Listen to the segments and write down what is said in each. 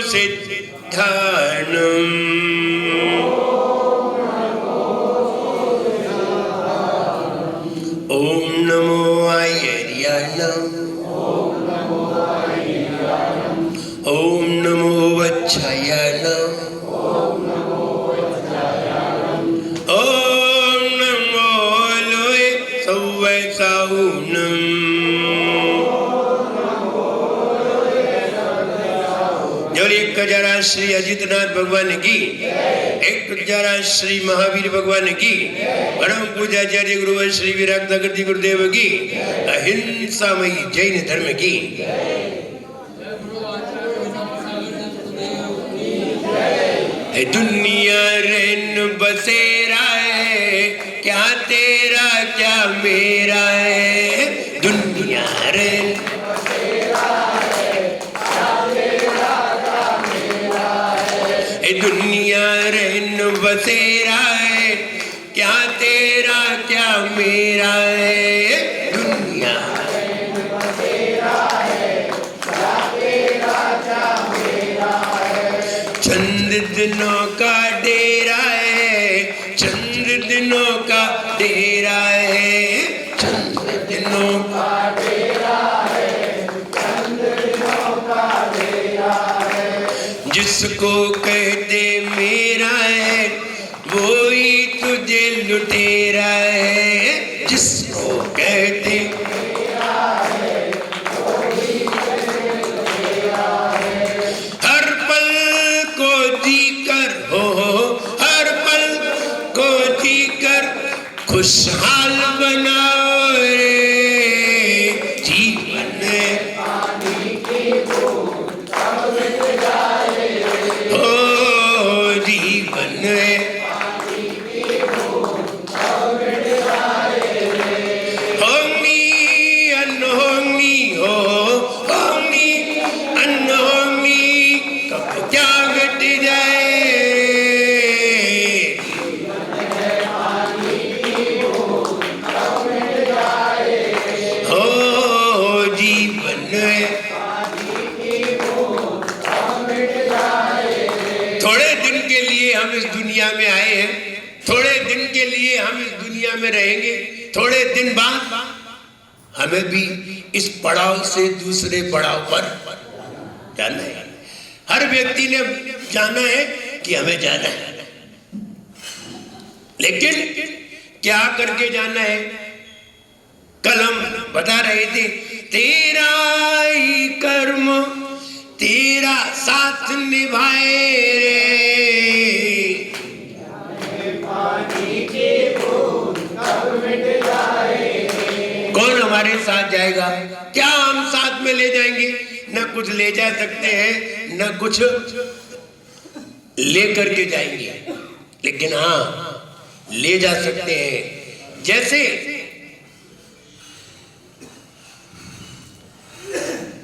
सिद्धानम् ओम नमो आयर्याणम् ओम नमो वत्सायनम् ओम नमो लोय सौवसाहुनम् एक जरा श्री अजितनाथ भगवान की, एक जरा श्री महावीर भगवान की, परम पूज्याचार्य गुरुवर श्री विराट गुरुदेव की, अहिंसामयी जैन धर्म की। दुनिया रैन बसेरा है, क्या तेरा क्या मेरा है। दुनिया रैन दुनिया रहन बसेरा है, क्या तेरा क्या मेरा है। दुनिया रहन बसेरा है, क्या तेरा क्या मेरा है। चंद दिनों का डेरा है, चंद दिनों का डेरा है, चंद दिनों का डेरा है, चंद दिनों का डेरा है। जिसको कहते मेरा है, वो ही तुझे लुटेरा है। जिसको कहते मेरा है, वो ही तुझे लुटेरा है। हर पल को जी कर हो, हर पल को जी कर खुशहाल बनाओ रे। जीवन में पानी की बूंद कब मिट जाए, जीवन में पानी की बूंद कब मिट जाए। होंगी अनहोंगी हो, होंगी अनहोंगी कब क्या मिट जाए। जीवन में पानी की बूंद कब मिट जाए। हो जीवन में पानी की बूंद कब मिट जाए। थोड़े दिन के लिए हम इस दुनिया में आए हैं, थोड़े दिन के लिए हम इस दुनिया में रहेंगे, थोड़े दिन बाद हमें भी इस पड़ाव से दूसरे पड़ाव पर जाना है। हर व्यक्ति ने जाना है कि हमें जाना है, लेकिन क्या करके जाना है। कल हम बता रहे थे, तेरा ही कर्म तेरा साथ निभाए रे। पानी की बूंद कब मिट जाए। कौन हमारे साथ जाएगा? क्या हम साथ में ले जाएंगे? न कुछ ले जा सकते हैं, न कुछ ले करके जाएंगे, लेकिन हाँ ले जा सकते हैं।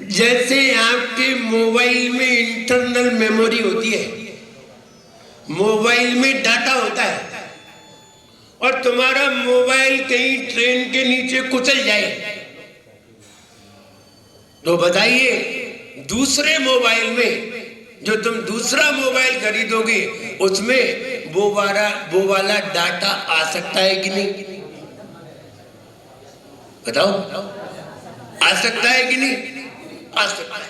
जैसे आपके मोबाइल में इंटरनल मेमोरी होती है, मोबाइल में डाटा होता है, और तुम्हारा मोबाइल कहीं ट्रेन के नीचे कुचल जाए तो बताइए, दूसरे मोबाइल में जो तुम दूसरा मोबाइल खरीदोगे उसमें वो वाला डाटा आ सकता है कि नहीं? बताओ, आ सकता है कि नहीं? आ सकता है।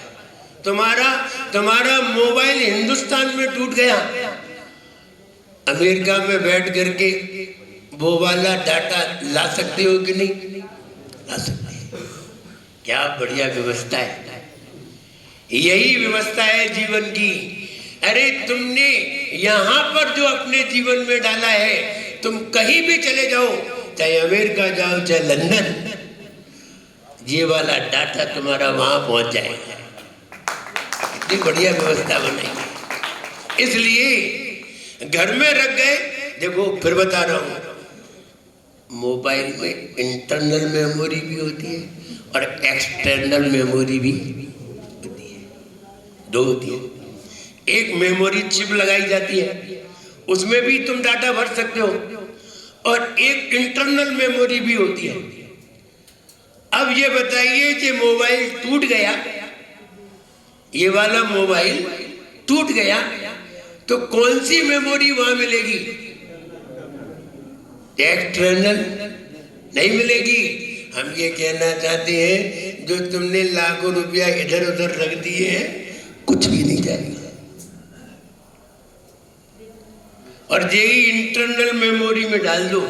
तुम्हारा मोबाइल हिंदुस्तान में टूट गया, अमेरिका में बैठ करके वो वाला डाटा ला सकते हो कि नहीं? ला सकते हैं। क्या बढ़िया व्यवस्था है। यही व्यवस्था है जीवन की। अरे तुमने यहाँ पर जो अपने जीवन में डाला है, तुम कहीं भी चले जाओ, चाहे अमेरिका जाओ चाहे लंदन, ये वाला डाटा तुम्हारा वहां पहुंच जाएगा। इतनी बढ़िया व्यवस्था बनाई। इसलिए घर में रख गए। देखो फिर बता रहा हूं, मोबाइल में इंटरनल मेमोरी भी होती है और एक्सटर्नल मेमोरी भी होती है, दो होती है। एक मेमोरी चिप लगाई जाती है, उसमें भी तुम डाटा भर सकते हो, और एक इंटरनल मेमोरी भी होती है। अब ये बताइए कि मोबाइल टूट गया, ये वाला मोबाइल टूट गया तो कौन सी मेमोरी वहां मिलेगी? एक्सटर्नल नहीं मिलेगी। हम ये कहना चाहते हैं जो तुमने लाखों रुपया इधर उधर रख दिए हैं कुछ भी नहीं जाएगा। और यही इंटरनल मेमोरी में डाल दो।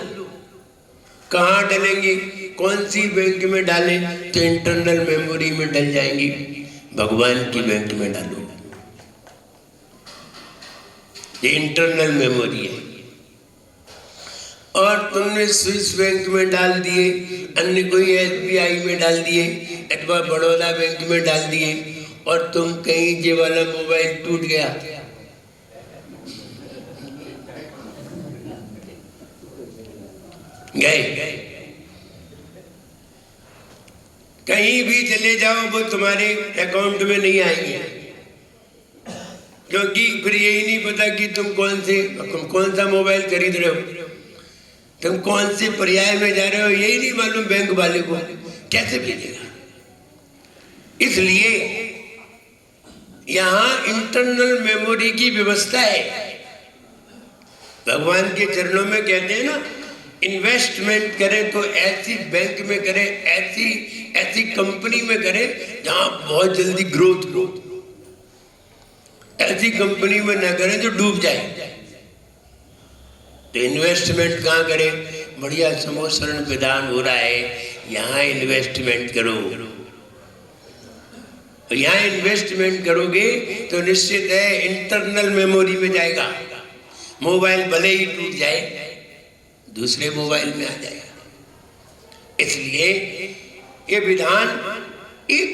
कहाँ डालेंगे? कौन सी बैंक में डालें? तो इंटरनल मेमोरी में डल जाएंगी। भगवान की बैंक में डालो, ये इंटरनल मेमोरी है। और तुमने स्विस बैंक में डाल दिए, अन्य कोई SBI में डाल दिए अथवा बड़ौदा बैंक में डाल दिए, और तुम कहीं ये वाला मोबाइल टूट गया, गए। कहीं भी चले जाओ वो तुम्हारे अकाउंट में नहीं आएंगे, क्योंकि फिर यही नहीं पता कि तुम कौन सा मोबाइल खरीद रहे हो, तुम कौन से पर्याय में जा रहे हो, यही नहीं मालूम बैंक वाले को, कैसे भेजेगा? इसलिए यहां इंटरनल मेमोरी की व्यवस्था है। भगवान के चरणों में कहते हैं ना, इन्वेस्टमेंट करें तो ऐसी बैंक में करें, ऐसी कंपनी में करें जहां बहुत जल्दी ग्रोथ हो। ऐसी कंपनी में ना करें जो डूब जाए। तो इन्वेस्टमेंट कहाँ करें? बढ़िया समोसरण विधान हो रहा है, यहाँ इन्वेस्टमेंट करो। यहाँ इन्वेस्टमेंट करोगे तो निश्चित है इंटरनल मेमोरी में जाएगा। मोबाइल भले ही टूट जाए, दूसरे मोबाइल में आ जाएगा। इसलिए ये विधान एक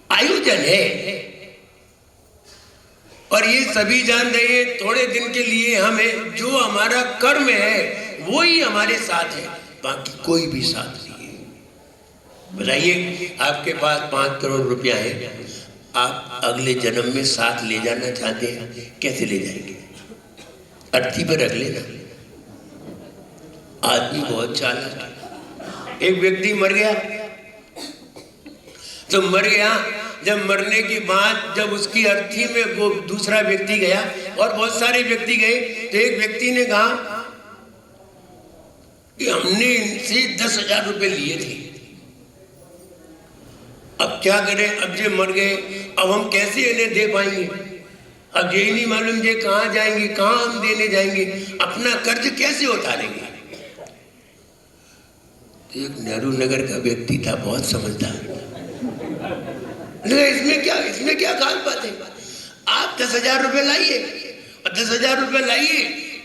आयोजन है, और ये सभी जान रहे हैं थोड़े दिन के लिए हमें जो हमारा कर्म है वो ही हमारे साथ है, बाकी कोई भी साथ नहीं है। बताइए, आपके पास 5 करोड़ रुपया है, आप अगले जन्म में साथ ले जाना चाहते हैं, कैसे ले जाएंगे? अर्थी पर रख लेना। आदमी बहुत चालाक है। एक व्यक्ति मर गया, तो मर गया, जब मरने के बाद जब उसकी अर्थी में वो दूसरा व्यक्ति गया और बहुत सारे व्यक्ति गए, तो एक व्यक्ति ने कहा कि हमने इनसे 10,000 रुपए लिए थे, अब क्या करें? अब ये मर गए, अब हम कैसे इन्हें दे पाएंगे? अब यही नहीं मालूम ये कहाँ जाएंगे, कहाँ हम देने जाएंगे, अपना कर्ज कैसे उतारेंगे? एक नेहरू नगर का व्यक्ति था, बहुत समझदार। इसमें क्या खास बात है? आप 10,000 रुपए लाइए, और 10,000 रुपए लाइए,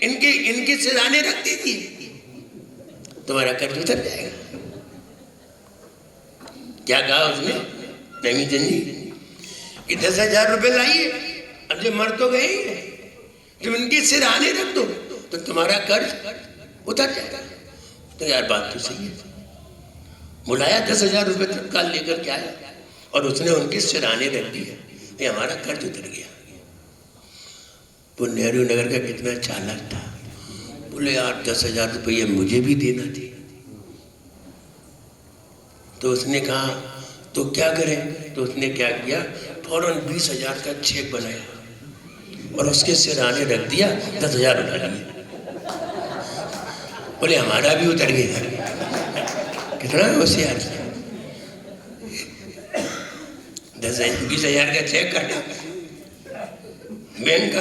इनके सिराने रख दीजिए, तुम्हारा कर्ज उतर जाएगा। क्या कहा उसने? नहीं जनी कि 10,000 रुपए लाइए, अब जो मर तो गए, जब इनके सिराने रख दो तो तुम्हारा कर्ज उतर जाएगा। तो यार बात तो सही है। बुलाया, 10,000 रुपए तत्काल लेकर के आया, और उसने उनके सिराने रख दिया, ये हमारा कर्ज उतर गया। वो नेहरू नगर का कितना चालाक था, बोले यार 10,000 रुपये मुझे भी देना थे। तो उसने कहा तो क्या करें? तो उसने क्या किया, फौरन 20,000 का चेक बनाया और उसके सिराने रख दिया, 10,000 उठा लिए। बोले हमारा भी उतर गया। कितना होशियार था। 20,000 का चेक काटा बैंक का,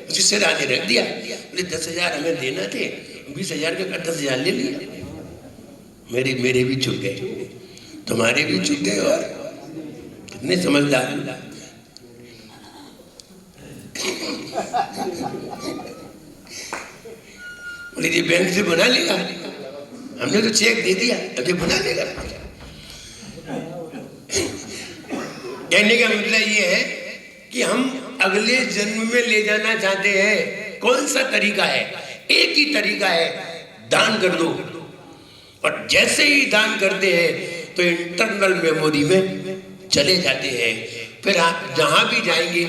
उसके सिराने रख दिया। बोले 10,000 हमें देना थे, 20,000 का 10,000 ले लिया। मेरे भी चुक गए, तुम्हारे भी चुक गए, और कितने समझदार। बोले ये बैंक से बना लेगा, हमने तो चेक दे दिया, अब ये बना लेगा। कहने का मतलब ये है कि हम अगले जन्म में ले जाना चाहते हैं। कौन सा तरीका है? एक ही तरीका है, दान कर दो। और जैसे ही दान करते हैं तो इंटरनल मेमोरी में चले जाते हैं, फिर आप जहां भी जाएंगे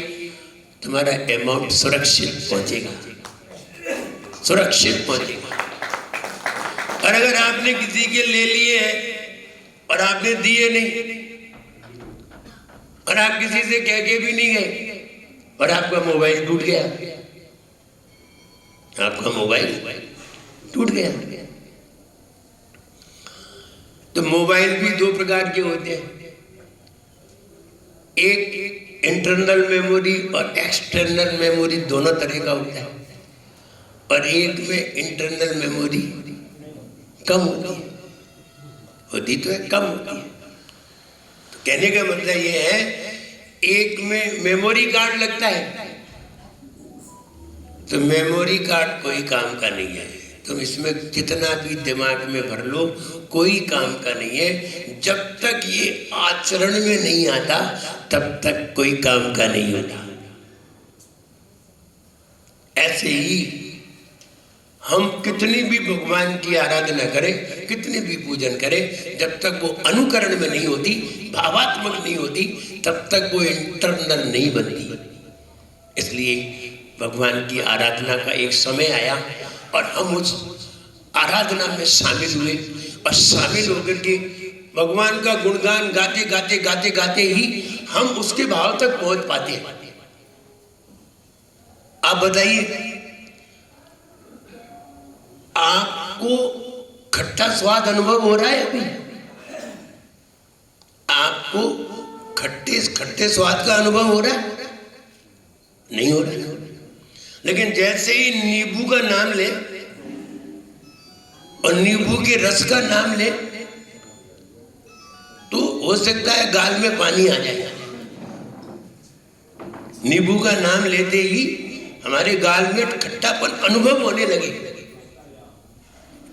तुम्हारा अमाउंट सुरक्षित पहुंचेगा, सुरक्षित पहुंचेगा। और अगर आपने किसी के ले लिए हैं और आपने दिए नहीं, और आप किसी से कह के भी नहीं गए, और आपका मोबाइल टूट गया, आपका मोबाइल टूट गया। तो मोबाइल भी दो प्रकार के होते हैं, एक इंटरनल मेमोरी और एक्सटर्नल मेमोरी दोनों तरह का होता है, और एक में इंटरनल मेमोरी कम होती तो है, कम होती है। तो कहने का मतलब ये है, एक में मेमोरी कार्ड लगता है तो मेमोरी कार्ड कोई काम का नहीं है, तुम इसमें कितना भी दिमाग में भर लो कोई काम का नहीं है। जब तक ये आचरण में नहीं आता तब तक कोई काम का नहीं होता। ऐसे ही हम कितनी भी भगवान की आराधना करें, कितनी भी पूजन करें, जब तक वो अनुकरण में नहीं होती, भावात्मक नहीं होती, तब तक वो इंटरनल नहीं बनती। इसलिए भगवान की आराधना का एक समय आया और हम उस आराधना में शामिल हुए, और शामिल होकर के भगवान का गुणगान गाते गाते गाते गाते ही हम उसके भाव तक पहुंच पाते हैं। आप बताइए, आपको खट्टा स्वाद अनुभव हो रहा है अभी? आपको खट्टे खट्टे स्वाद का अनुभव हो रहा है? नहीं हो रहा। लेकिन जैसे ही नींबू का नाम ले और नींबू के रस का नाम ले तो हो सकता है गाल में पानी आ जाए। नींबू का नाम लेते ही हमारे गाल में खट्टापन अनुभव होने लगे।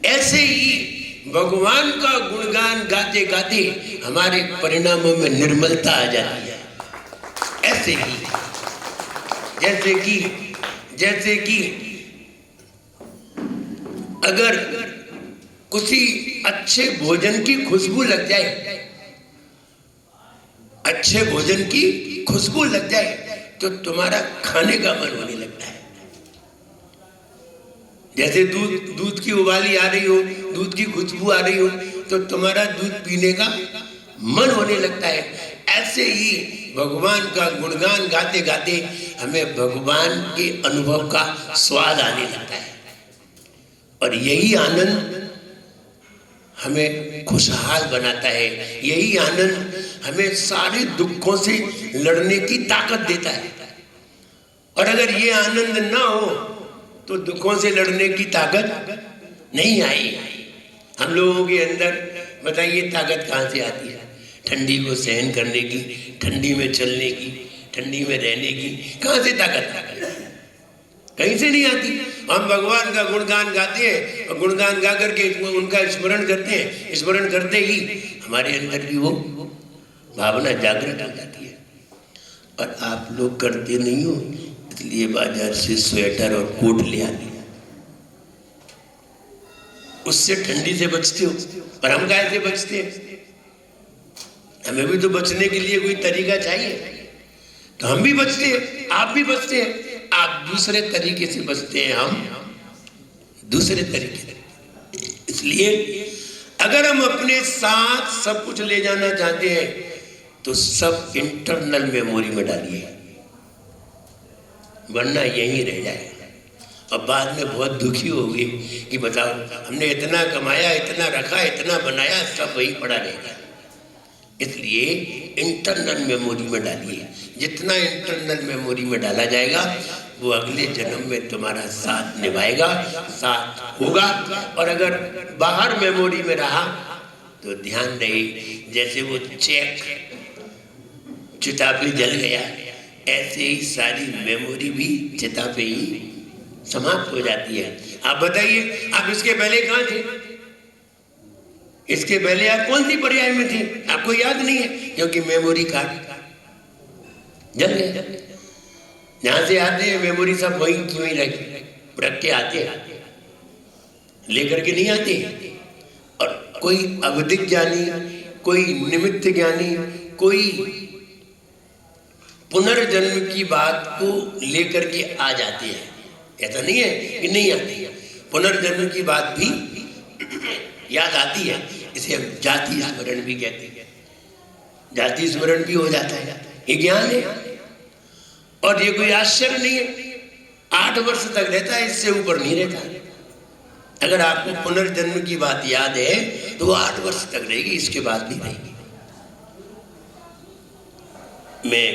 ऐसे ही भगवान का गुणगान गाते गाते हमारे परिणामों में निर्मलता आ जाती है। ऐसे ही जैसे कि अगर किसी अच्छे भोजन की खुशबू लग जाए, अच्छे भोजन की खुशबू लग जाए तो तुम्हारा खाने का मन होने लगता है। जैसे दूध की उबाली आ रही हो, दूध की खुशबू आ रही हो तो तुम्हारा दूध पीने का मन होने लगता है। ऐसे ही भगवान का गुणगान गाते गाते हमें भगवान के अनुभव का स्वाद आने लगता है, और यही आनंद हमें खुशहाल बनाता है। यही आनंद हमें सारे दुखों से लड़ने की ताकत देता है। और अगर ये आनंद ना हो तो दुखों से लड़ने की ताकत नहीं आई। हम लोगों के अंदर बताइए ताकत कहाँ से आती है? ठंडी को सहन करने की, ठंडी में चलने की, ठंडी में रहने की कहाँ से ताकत आती है? कहीं से नहीं आती। हम भगवान का गुणगान गाते हैं और गुणगान गा करके उनका स्मरण करते हैं, स्मरण करते ही हमारे अंदर भी वो भावना जागृत हो जाती है। और आप लोग करते नहीं हो, इसलिए बाजार से स्वेटर और कोट ले आते, उससे ठंडी से बचते हो। और हम काहे से बचते हैं? हमें भी तो बचने के लिए कोई तरीका चाहिए, तो हम भी बचते हैं, आप भी बचते हैं। आप दूसरे तरीके से बचते हैं, हम दूसरे तरीके से। इसलिए अगर हम अपने साथ सब कुछ ले जाना चाहते हैं तो सब इंटरनल मेमोरी में डालिए, वरना यहीं रह जाएगा। और बाद में बहुत दुखी होगी कि बताओ हमने इतना कमाया, इतना रखा, इतना बनाया, सब वही पड़ा रहेगा। इसलिए इंटरनल मेमोरी में डालिए। जितना इंटरनल मेमोरी में डाला जाएगा वो अगले जन्म में तुम्हारा साथ निभाएगा, साथ होगा। और अगर बाहर मेमोरी में रहा तो ध्यान रहे, जैसे वो चेक चिता पे जल गया, ऐसे ही सारी मेमोरी भी चिता पे ही समाप्त हो जाती है। आप बताइए, आप इसके पहले कहाँ थे? इसके पहले आप कौन सी पर्याय में थे? आपको याद नहीं है, क्योंकि मेमोरी कार्ड जल गया। जहां से आते हैं मेमोरी सब वही क्यों ही रख के आते हैं, लेकर के नहीं आते। और कोई अवधिक ज्ञानी, कोई निमित्त ज्ञानी, कोई पुनर्जन्म की बात को लेकर के आ जाते हैं। ऐसा नहीं है कि नहीं आती है, पुनर्जन्म की बात भी याद आती है। इसे हम जाति स्मरण भी कहते हैं। जाति स्मरण भी हो जाता है, ये ज्ञान है। और ये कोई आश्चर्य नहीं है, 8 वर्ष तक रहता है, इससे ऊपर नहीं रहता। अगर आपको पुनर्जन्म की बात याद है तो वो 8 वर्ष तक रहेगी, इसके बाद नहीं रहेगी। मैं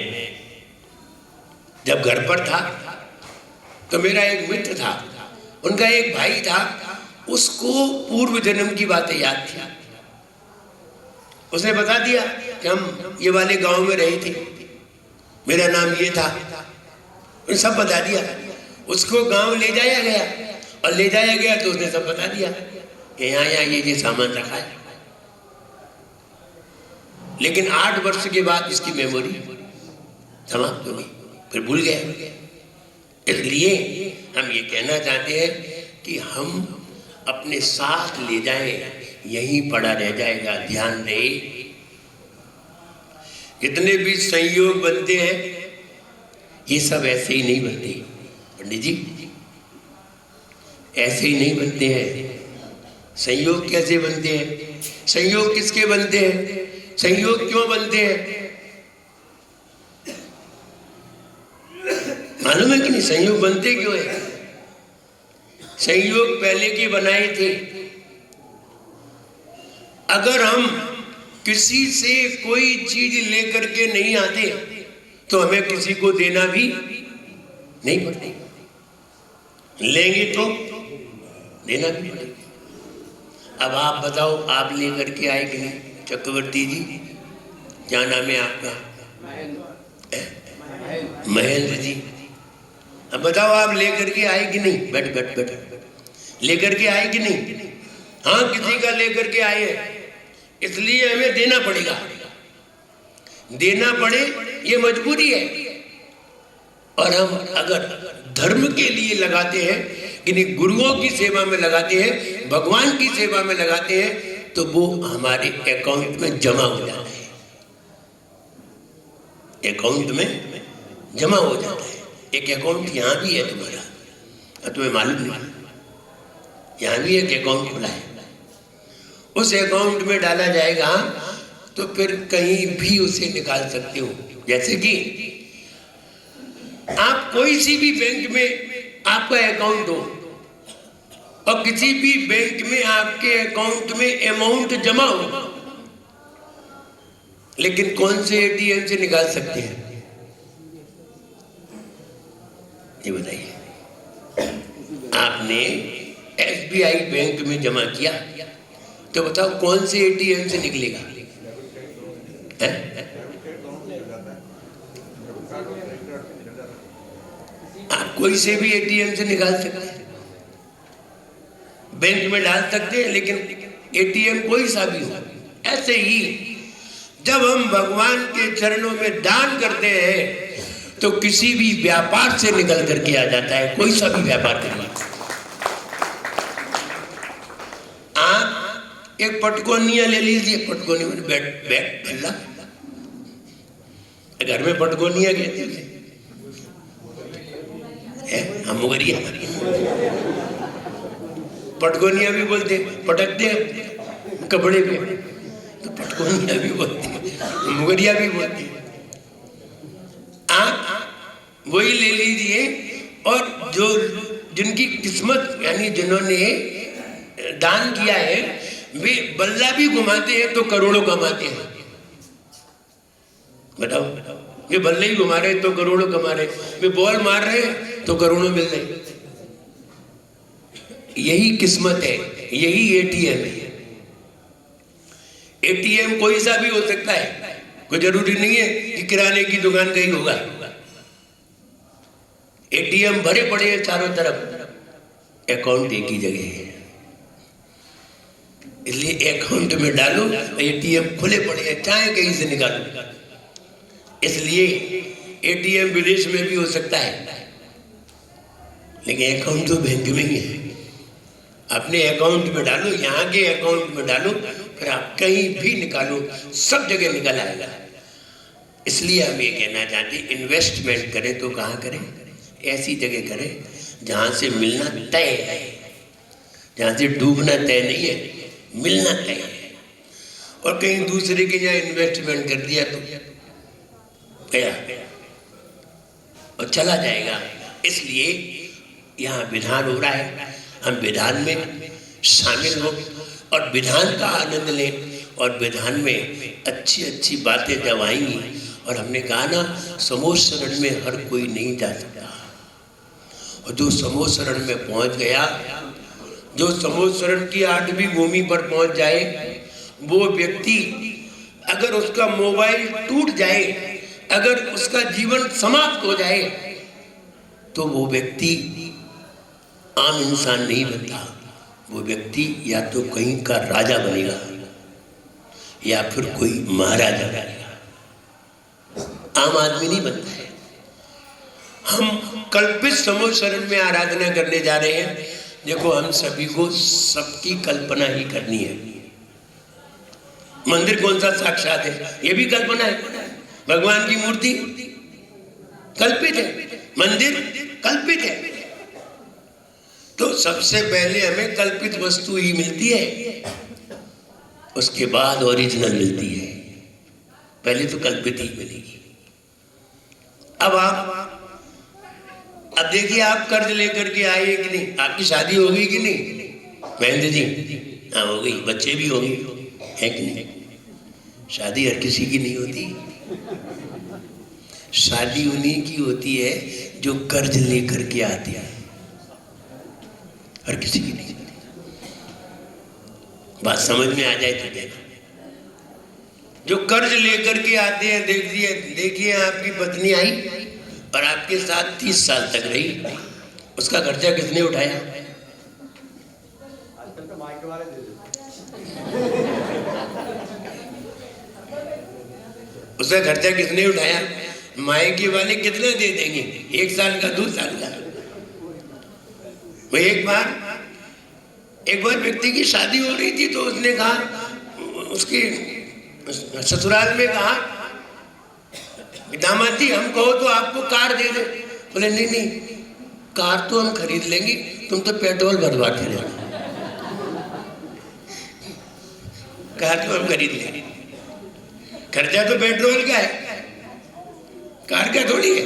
जब घर पर था तो मेरा एक मित्र था, उनका एक भाई था, उसको पूर्व जन्म की बातें याद थी। उसने बता दिया कि हम ये वाले गांव में रहे थे, मेरा नाम ये था, उसने सब बता दिया। उसको गांव ले जाया गया और ले जाया गया तो उसने सब बता दिया कि यहाँ यहाँ ये सामान रखा है। लेकिन 8 वर्ष के बाद इसकी मेमोरी समाप्त हो गई, फिर भूल गया। इसलिए हम ये कहना चाहते हैं कि हम अपने साथ ले जाएं, यहीं पड़ा रह जाएगा। ध्यान रहे, जितने भी संयोग बनते हैं ये सब ऐसे ही नहीं बनते पंडित जी, ऐसे ही नहीं बनते हैं। संयोग कैसे बनते हैं? संयोग किसके बनते हैं? संयोग क्यों बनते हैं? मालूम है कि नहीं? संयोग बनते क्यों है? संयोग पहले के बनाए थे। अगर हम किसी से कोई चीज लेकर के नहीं आते तो हमें किसी को देना भी नहीं पड़ता, लेंगे तो देना भी पड़ेगा। अब आप बताओ, आप लेकर के आए कि नहीं? चक्रवर्ती जी, क्या नाम है आपका? महेंद्र जी, अब बताओ आप लेकर के आए कि नहीं? बैठ बैठ बैठ, लेकर के आए कि नहीं? हाँ, किसी का लेकर के आए हैं, इसलिए हमें देना पड़ेगा। देना पड़े ये मजबूरी है। और हम अगर धर्म के लिए लगाते हैं, यानी गुरुओं की सेवा में लगाते हैं, भगवान की सेवा में लगाते हैं, तो वो हमारे अकाउंट में जमा हो जाता है, अकाउंट में जमा हो जाता है। एक अकाउंट यहाँ भी है तुम्हारा, तुम्हें मालूम नहीं, यहाँ भी एक अकाउंट खुला है। उस अकाउंट में डाला जाएगा तो फिर कहीं भी उसे निकाल सकते हो। जैसे कि आप कोई सी भी बैंक में आपका अकाउंट हो और किसी भी बैंक में आपके अकाउंट में अमाउंट जमा हो, लेकिन कौन से एटीएम से निकाल सकते हैं ये बताइए? आपने एसबीआई बैंक में जमा किया तो बताओ कौन से एटीएम से निकलेगा? आप कोई से भी एटीएम से निकाल सकते हैं, बैंक में डाल सकते हैं, लेकिन एटीएम कोई सा भी हो। ऐसे ही जब हम भगवान के चरणों में दान करते हैं तो किसी भी व्यापार से निकल करके आ जाता है, कोई सा भी व्यापार करिए। आप एक पटकोनिया ले लीजिए, पटकोनी में बैठ भल्ला, घर में पटकोनिया कहते हैं, हम मुगरिया पटकोनिया भी बोलते, पटकते हैं कपड़े पे तो पटकोनिया भी बोलते, मुगरिया भी बोलते। आप वही ले लीजिए, और जो जिनकी किस्मत यानी जिन्होंने दान किया है वे बल्ला भी घुमाते हैं तो करोड़ों कमाते हैं। बताओ, ये बल्ले ही घुमा रहे तो करोड़ों कमा रहे, वे बॉल मार रहे हैं तो करोड़ों मिल रहे। यही किस्मत है, यही एटीएम है। एटीएम कोई सा भी हो सकता है, कोई जरूरी नहीं है कि किराने की दुकान का ही होगा। एटीएम भरे पड़े हैं चारों तरफ, अकाउंट एक ही जगह है, इसलिए अकाउंट में डालो, एटीएम खुले पड़े हैं, चाहे कहीं से निकालो। इसलिए एटीएम विदेश में भी हो सकता है, लेकिन अकाउंट तो बैंक में ही है। अपने अकाउंट में डालो, यहाँ के अकाउंट में डालो, फिर आप कहीं भी निकालो, सब जगह निकल आएगा। इसलिए हम ये कहना चाहते हैं, इन्वेस्टमेंट करें तो कहाँ करें? ऐसी जगह करें जहाँ से मिलना तय है, जहाँ से डूबना तय नहीं है, मिलना तय है। और कहीं दूसरे के यहाँ इन्वेस्टमेंट कर दिया तो गया। और चला जाएगा। इसलिए यहाँ विधान हो रहा है, हम विधान में शामिल हो और विधान का आनंद लें। और विधान में अच्छी अच्छी बातें जब आएंगी, और हमने कहा ना समूह शरण में हर कोई नहीं जा सकता, और जो समूह शरण में पहुंच गया, जो समूह शरण की 8वीं भूमि पर पहुंच जाए, वो व्यक्ति अगर उसका मोबाइल टूट जाए, अगर उसका जीवन समाप्त हो जाए, तो वो व्यक्ति आम इंसान नहीं बनता। वो व्यक्ति या तो कहीं का राजा बनेगा या फिर कोई महाराजा बनेगा, आम आदमी नहीं बनता है। हम कल्पित समूह शरण में आराधना करने जा रहे हैं। देखो, हम सभी को सबकी कल्पना ही करनी है। मंदिर कौन सा साक्षात है? ये भी कल्पना है। भगवान की मूर्ति कल्पित है, मंदिर कल्पित है। तो सबसे पहले हमें कल्पित वस्तु ही मिलती है, उसके बाद ओरिजिनल मिलती है। पहले तो कल्पित ही मिलेगी। अब देखिए, आप कर्ज लेकर के आए कि नहीं? आपकी शादी हो गई कि नहीं महेंद्र जी? हाँ, हो गई। बच्चे भी हो गए हैं कि नहीं? शादी हर किसी की नहीं होती। शादी उन्हीं की होती है जो कर्ज लेकर के आते हैं, हर किसी की नहीं। बात समझ में आ जाए तो देखो, जो कर्ज लेकर के आते हैं, देखिए आपकी पत्नी आई और आपके साथ 30 साल तक रही, उसका खर्चा किसने उठाया? उसका खर्चा किसने उठाया? मायके वाले कितने दे देंगे? 1 साल का, 2 साल का। वो एक बार व्यक्ति की शादी हो रही थी, तो उसने कहा, उसके ससुराल में कहा, दामाद जी हम कहो तो आपको कार दे दे। बोले नहीं, कार तो हम खरीद लेंगे, तुम तो पेट्रोल भरवा के लेना। कार तो हम खरीद लेंगे, खर्चा तो पेट्रोल का है, कार का थोड़ी है।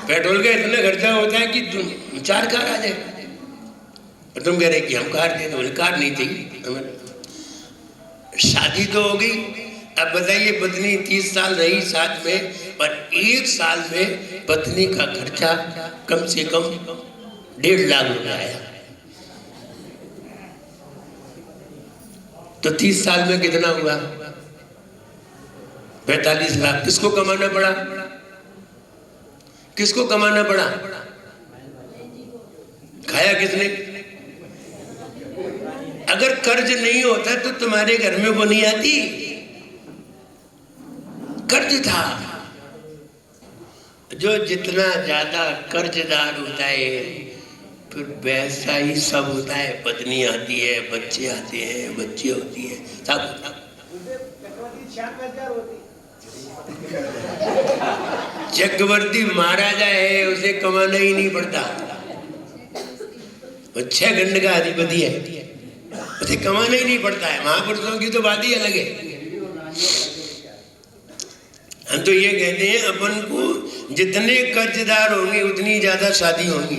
पेट्रोल का इतना खर्चा होता है कि 4 कार आ जाए, और तुम कह रहे कि हम कार दे दो। बोले कार नहीं चाहिए। शादी तो हो गई। अब बताइए, पत्नी 30 साल रही साथ में, और 1 साल में पत्नी का खर्चा कम से कम 1.5 लाख रुपया आया। तो 30 साल में कितना हुआ? 45 लाख। किसको कमाना पड़ा? किसको कमाना पड़ा? खाया किसने? अगर कर्ज नहीं होता तो तुम्हारे घर में वो नहीं आती। कर्ज था। जो जितना ज्यादा कर्जदार होता है, फिर वैसा ही सब होता है। पत्नी आती है, बच्चे आते हैं, बच्ची होती है, सब। चक्रवर्ती महाराजा है, उसे कमाना ही नहीं पड़ता। वो 6 खंड का अधिपति है, उसे कमाना ही नहीं पड़ता है। महापुरुषों की तो बात ही अलग है। हम तो ये कहते हैं, अपन को जितने कर्जदार होंगे उतनी ज्यादा शादी होंगी,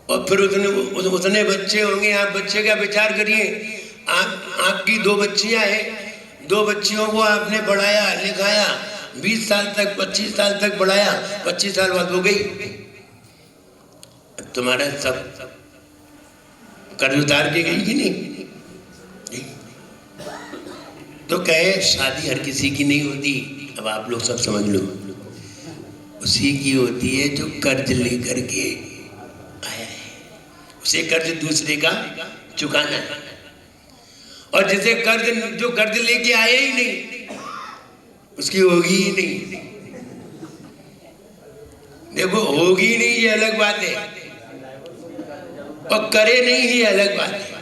और फिर उतने बच्चे होंगे। आप बच्चे का विचार करिए, आपकी 2 बच्चियां हैं, 2 बच्चियों को आपने पढ़ाया लिखाया, 20 साल तक, 25 साल तक पढ़ाया, 25 साल बाद हो गई, तुम्हारा सब कर्ज उतार के गई कि नहीं? तो कहे शादी हर किसी की नहीं होती। अब आप लोग सब समझ लो, उसी की होती है जो कर्ज लेकर के आया है, उसे कर्ज दूसरे का चुकाना है। और जिसे जो कर्ज लेके आया ही नहीं, उसकी होगी ही नहीं। देखो, होगी नहीं ये अलग बात है, और करे नहीं ये अलग बात है।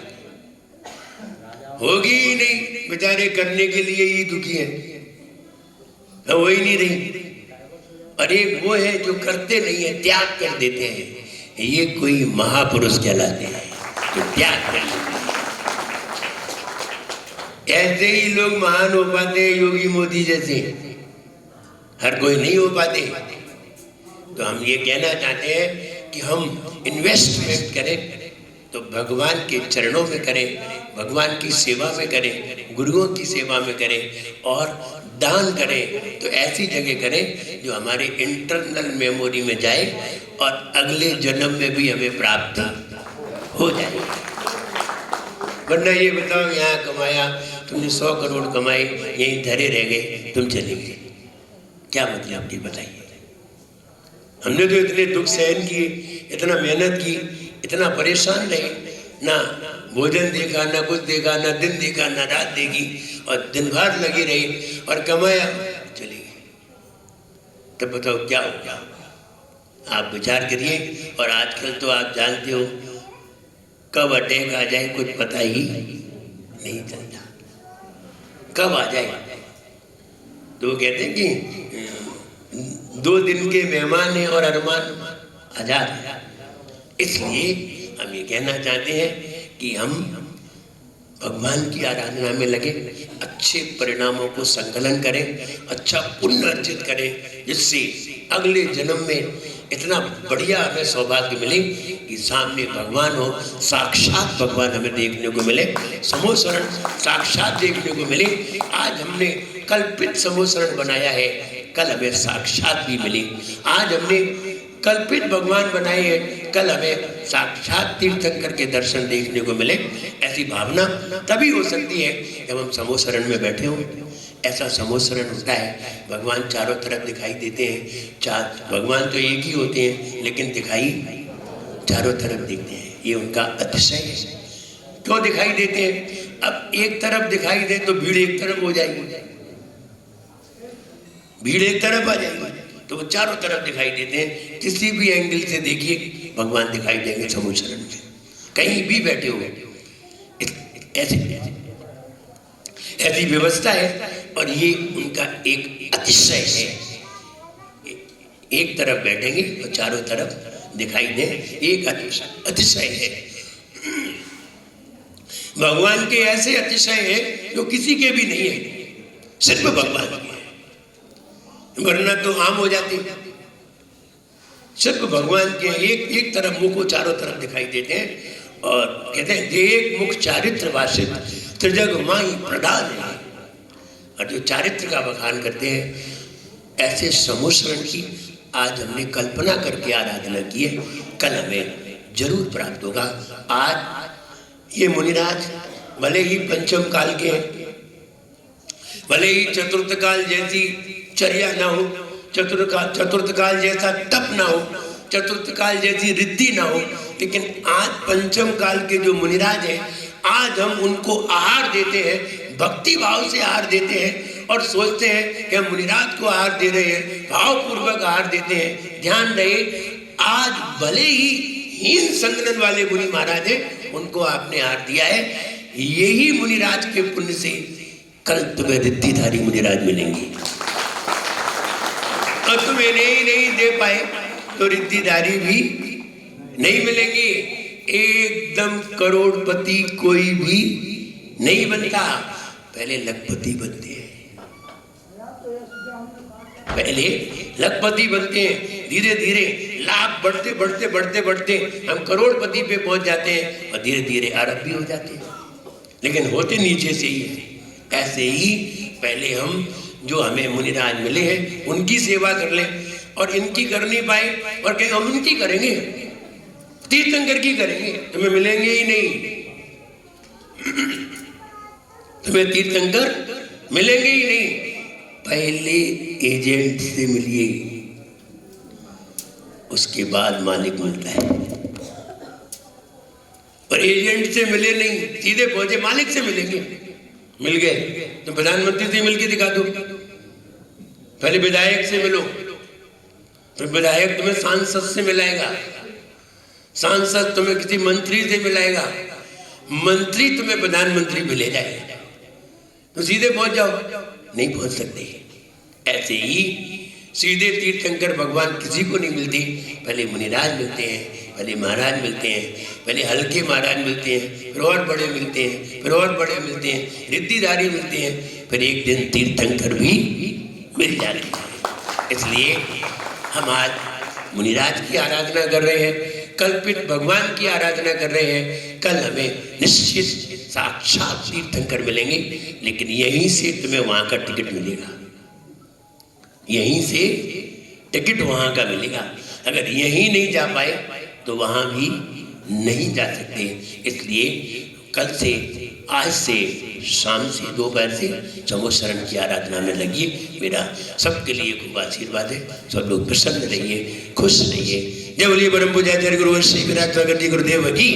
होगी ही नहीं, बेचारे करने के लिए ही दुखी है, हो ही नहीं रही। और एक वो है जो करते नहीं है, त्याग कर देते हैं। ये कोई महापुरुष कहलाते हैं, तो त्याग कर देते हैं। ऐसे ही लोग महान हो पाते हैं, योगी मोदी जैसे। हर कोई नहीं हो पाते। तो हम ये कहना चाहते हैं कि हम इन्वेस्टमेंट करें तो भगवान के चरणों में करें, भगवान की सेवा में करें, गुरुओं की सेवा में करें, और दान करें तो ऐसी जगह करें जो हमारे इंटरनल मेमोरी में जाए और अगले जन्म में भी हमें प्राप्त हो जाए। वरना ये बताओ, यहाँ कमाया तुमने 100 करोड़ कमाए, यहीं धरे रह गए, तुम चले गए, क्या मतलब ये बताइए। हमने तो इतने दुख सहन किए, इतना मेहनत की, इतना परेशान रहे, ना भोजन देखा, ना कुछ देखा, ना दिन देखा, ना रात देखी, और दिन भर लगी रही और कमाया, चली गई। तब बताओ क्या होगा। आप विचार करिए। और आजकल तो आप जानते हो कब अटैक आ जाए कुछ पता ही नहीं चलता, कब आ जाए। तो वो कहते हैं कि 2 दिन के मेहमान हैं और अरमान आजाद है। इसलिए हम ये कहना चाहते हैं कि हम भगवान की आराधना में लगे, अच्छे परिणामों को संकलन करें, अच्छा पुण्य अर्जित करें, जिससे अगले जन्म में इतना बढ़िया हमें सौभाग्य मिले कि सामने भगवान हो, साक्षात भगवान हमें देखने को मिले, समोसरण साक्षात देखने को मिले। आज हमने कल्पित समोसरण बनाया है, कल हमें साक्षात भी मिले। आज हमने कल्पित भगवान बनाए हैं, कल हमें साक्षात तीर्थंकर के दर्शन देखने को मिले। ऐसी भावना तभी हो सकती है जब हम समोसरण में बैठे हों। ऐसा समोसरण होता है, भगवान चारों तरफ दिखाई देते हैं। भगवान तो एक ही होते हैं, लेकिन दिखाई चारों तरफ देते हैं, ये उनका अतिशय है। क्यों दिखाई देते हैं? अब एक तरफ दिखाई दे तो भीड़ एक तरफ हो जाएगी, भीड़ एक तरफ आ जाएगी, तो वो चारों तरफ दिखाई देते हैं। किसी भी एंगल से देखिए भगवान दिखाई देंगे समोसरण में, कहीं भी बैठे हुए। ऐसी व्यवस्था है, और ये उनका एक अतिशय है। एक तरफ बैठेंगे और चारों तरफ दिखाई दे, एक अतिशय है। भगवान के ऐसे अतिशय है जो किसी के भी नहीं है, सिर्फ भगवान के हैं, वरना तो आम हो जाती। सिर्फ भगवान के एक तरफ मुख को चारों तरफ दिखाई देते हैं, और कहते हैं जे एक मुख चारित्र वासित त्रिजग माई प्रदान है। और जो चारित्र का बखान करते हैं, ऐसे समोसरण की आज हमने कल्पना करके आराधना की है, कल हमें जरूर प्राप्त होगा। आज ये मुनिराज भले ही पंचम काल के हैं, भले ही चतुर्थ काल जैसी चर्या ना हो, चतुर्थ काल जैसा तप ना हो, चतुर्थ काल जैसी रिद्धि ना हो, लेकिन आज पंचम काल के जो मुनिराज हैं, आज हम उनको आहार देते हैं, भक्ति भाव से आहार देते हैं, और सोचते हैं कि हम मुनिराज को आहार दे रहे हैं, भावपूर्वक आहार देते हैं। ध्यान रहे, आज भले ही हीन संगठन वाले मुनि महाराज हैं, उनको आपने आहार दिया है। यही मुनिराज के पुण्य से कल तुम्हें रिद्धिधारी मुनिराज मिलेंगे, और तुम्हें नहीं दे पाए तो रिद्धिधारी भी नहीं मिलेंगे। एकदम करोड़पति कोई भी नहीं बनता, पहले लखपति बनते हैं, पहले लखपति बनते हैं। धीरे धीरे लाभ बढ़ते बढ़ते बढ़ते बढ़ते हम करोड़पति पे पहुंच जाते हैं, और धीरे धीरे अरब भी हो जाते हैं, लेकिन होते नीचे से ही है। ऐसे ही पहले हम जो हमें मुनिराज मिले हैं उनकी सेवा कर लें, और इनकी कर नहीं पाए और कहें हम उनकी करेंगे, तीर्थंकर की करेंगे, तुम्हें मिलेंगे ही नहीं, तुम्हें तीर्थंकर मिलेंगे ही नहीं। पहले एजेंट से मिलिए, उसके बाद मालिक मिलता है। और एजेंट से मिले नहीं, सीधे पहुंचे मालिक से मिलेंगे, मिल गए तो प्रधानमंत्री से मिलके दिखा दो, पहले विधायक से मिलो, फिर विधायक तुम्हें सांसद से मिलाएगा, सांसद तुम्हें किसी मंत्री से मिलाएगा, मंत्री तुम्हें प्रधानमंत्री भी ले जाएगा, तो सीधे पहुंच जाओ, नहीं पहुंच सकते। ऐसे ही सीधे तीर्थंकर भगवान किसी को नहीं मिलते, पहले मुनिराज मिलते हैं, पहले महाराज मिलते हैं, पहले हल्के महाराज मिलते हैं, फिर और बड़े मिलते हैं, फिर और बड़े मिलते हैं, रिद्धिधारी मिलते हैं, फिर एक दिन तीर्थंकर भी मिल जाते हैं। इसलिए हम आज मुनिराज की आराधना कर रहे हैं, कल्पित भगवान की आराधना कर रहे हैं। कल हमें निश्चित साक्षात तीर्थंकर मिलेंगे, लेकिन यहीं से तुम्हें वहां का टिकट मिलेगा, यहीं से टिकट वहां का मिलेगा। अगर यहीं नहीं जा पाए तो वहां भी नहीं जा सकते। इसलिए कल से, आज से, शाम से, दोपहर से समोशरण की आराधना में लगिए। मेरा सबके लिए खूब आशीर्वाद है। सब लोग प्रसन्न रहिए, खुश रहिए। जय बोलिए परम पूज्य गुरु श्री विराट सागर जी गुरुदेव की।